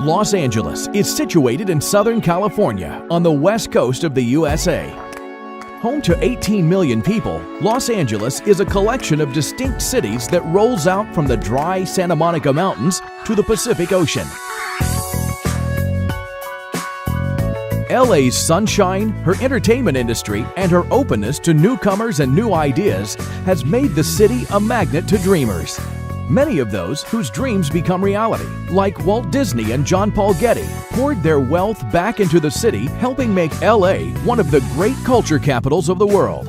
Los Angeles is situated in Southern California on the west coast of the USA. Home to 18 million people, Los Angeles is a collection of distinct cities that rolls out from the dry Santa Monica Mountains to the Pacific Ocean. LA's sunshine, her entertainment industry, and her openness to newcomers and new ideas has made the city a magnet to dreamers. Many of those whose dreams become reality, like Walt Disney and John Paul Getty, poured their wealth back into the city, helping make LA one of the great culture capitals of the world.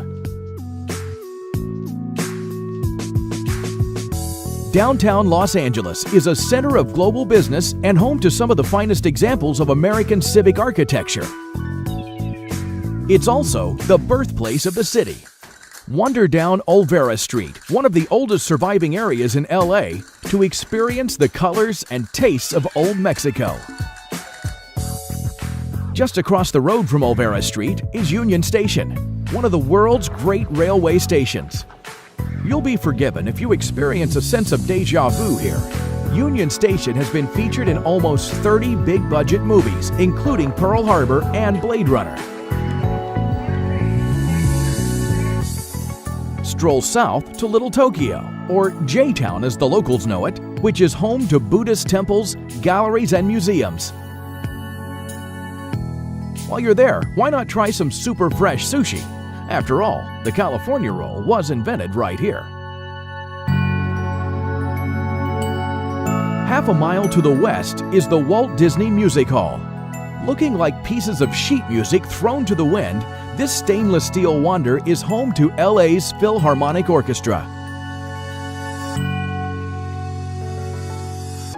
Downtown Los Angeles is a center of global business and home to some of the finest examples of American civic architecture. It's also the birthplace of the city. Wander down Olvera Street, one of the oldest surviving areas in LA, to experience the colors and tastes of Old Mexico. Just across the road from Olvera Street is Union Station, one of the world's great railway stations. You'll be forgiven if you experience a sense of déjà vu here. Union Station has been featured in almost 30 big-budget movies, including Pearl Harbor and Blade Runner. Stroll south to Little Tokyo, or J-Town as the locals know it, which is home to Buddhist temples, galleries, and museums. While you're there, why not try some super fresh sushi? After all, the California roll was invented right here. Half a mile to the west is the Walt Disney Music Hall. Looking like pieces of sheet music thrown to the wind, this stainless steel wonder is home to LA's Philharmonic Orchestra.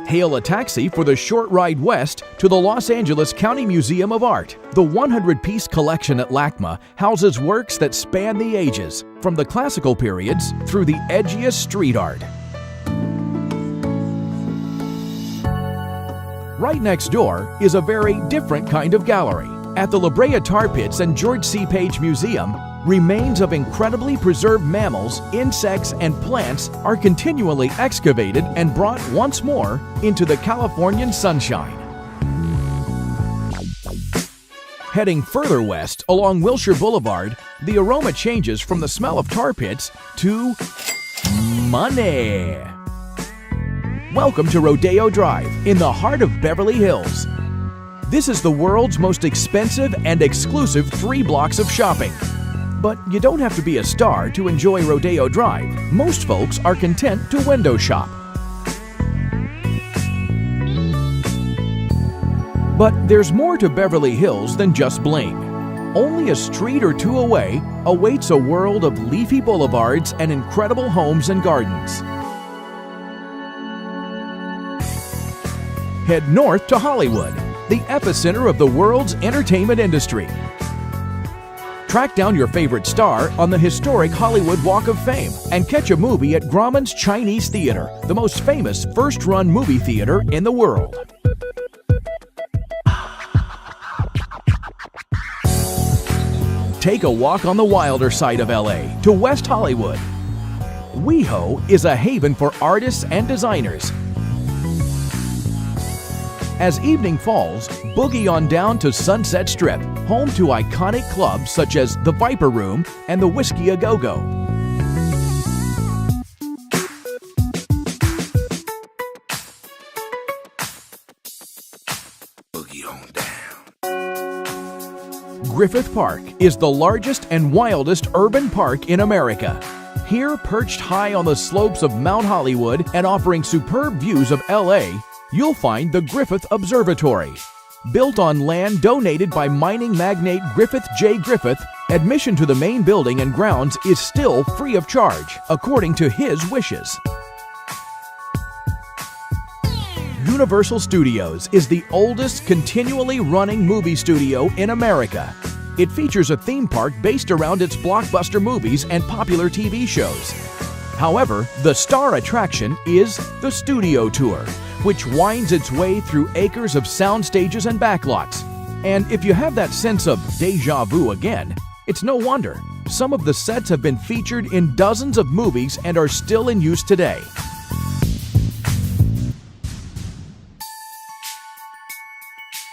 Hail a taxi for the short ride west to the Los Angeles County Museum of Art. The 100-piece collection at LACMA houses works that span the ages, from the classical periods through the edgiest street art. Right next door is a very different kind of gallery. At the La Brea Tar Pits and George C. Page Museum, remains of incredibly preserved mammals, insects, and plants are continually excavated and brought once more into the Californian sunshine. Heading further west along Wilshire Boulevard, the aroma changes from the smell of tar pits to money. Welcome to Rodeo Drive in the heart of Beverly Hills. This is the world's most expensive and exclusive 3 blocks of shopping. But you don't have to be a star to enjoy Rodeo Drive. Most folks are content to window shop. But there's more to Beverly Hills than just bling. Only a street or two away awaits a world of leafy boulevards and incredible homes and gardens. Head north to Hollywood, the epicenter of the world's entertainment industry. Track down your favorite star on the historic Hollywood Walk of Fame and catch a movie at Grauman's Chinese Theater, the most famous first-run movie theater in the world. Take a walk on the wilder side of LA to West Hollywood. WeHo is a haven for artists and designers. As evening falls, boogie on down to Sunset Strip, home to iconic clubs such as the Viper Room and the Whiskey A Go-Go. Boogie on down. Griffith Park is the largest and wildest urban park in America. Here, perched high on the slopes of Mount Hollywood and offering superb views of LA, you'll find the Griffith Observatory. Built on land donated by mining magnate Griffith J. Griffith, admission to the main building and grounds is still free of charge, according to his wishes. Universal Studios is the oldest continually running movie studio in America. It features a theme park based around its blockbuster movies and popular TV shows. However, the star attraction is the Studio Tour, which winds its way through acres of sound stages and backlots. And if you have that sense of déjà vu again, it's no wonder. Some of the sets have been featured in dozens of movies and are still in use today.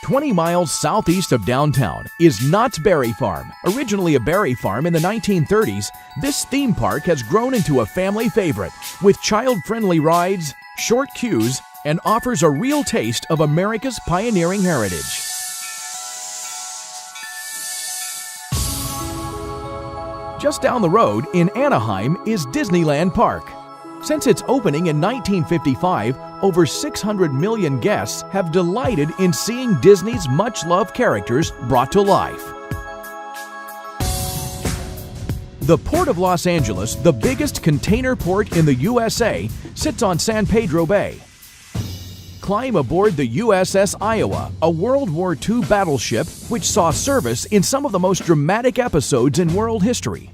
20 miles southeast of downtown is Knott's Berry Farm. Originally a berry farm in the 1930s, this theme park has grown into a family favorite with child-friendly rides, short queues, and offers a real taste of America's pioneering heritage. Just down the road in Anaheim is Disneyland Park. Since its opening in 1955, over 600 million guests have delighted in seeing Disney's much-loved characters brought to life. The Port of Los Angeles, the biggest container port in the USA, sits on San Pedro Bay. Climb aboard the USS Iowa, a World War II battleship which saw service in some of the most dramatic episodes in world history.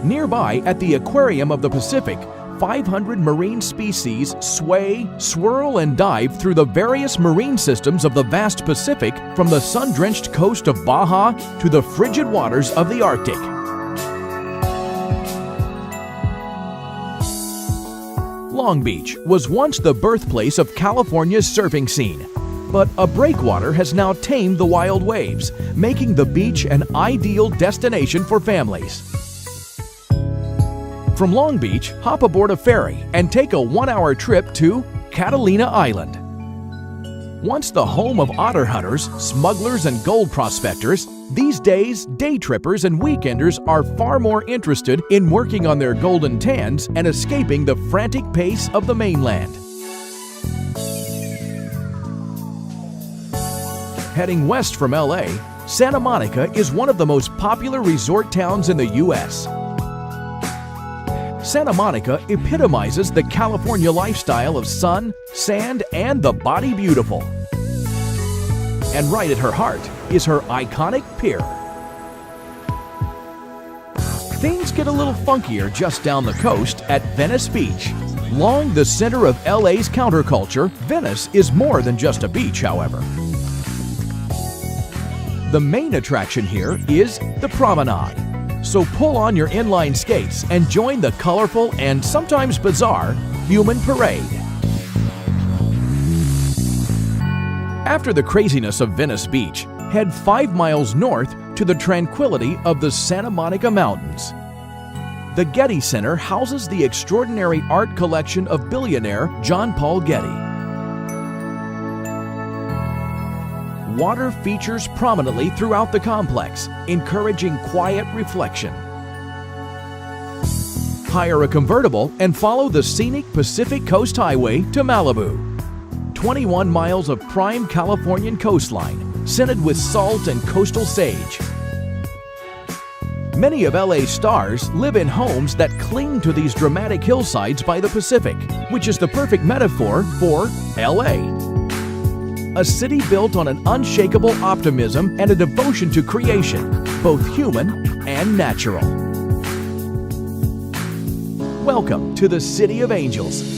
Nearby, at the Aquarium of the Pacific, 500 marine species sway, swirl, and dive through the various marine systems of the vast Pacific, from the sun-drenched coast of Baja to the frigid waters of the Arctic. Long Beach was once the birthplace of California's surfing scene, but a breakwater has now tamed the wild waves, making the beach an ideal destination for families. From Long Beach, hop aboard a ferry and take a 1-hour trip to Catalina Island. Once the home of otter hunters, smugglers, and gold prospectors, these days, day trippers and weekenders are far more interested in working on their golden tans and escaping the frantic pace of the mainland. Heading west from LA, Santa Monica is one of the most popular resort towns in the U.S. Santa Monica epitomizes the California lifestyle of sun, sand, and the body beautiful. And right at her heart is her iconic pier. Things get a little funkier just down the coast at Venice Beach. Long the center of LA's counterculture, Venice is more than just a beach, however. The main attraction here is the promenade. So pull on your inline skates and join the colorful and sometimes bizarre human parade. After the craziness of Venice Beach, head 5 miles north to the tranquility of the Santa Monica Mountains. The Getty Center houses the extraordinary art collection of billionaire John Paul Getty. Water features prominently throughout the complex, encouraging quiet reflection. Hire a convertible and follow the scenic Pacific Coast Highway to Malibu. 21 miles of prime Californian coastline, scented with salt and coastal sage. Many of LA's stars live in homes that cling to these dramatic hillsides by the Pacific, which is the perfect metaphor for LA. A city built on an unshakable optimism and a devotion to creation, both human and natural. Welcome to the City of Angels.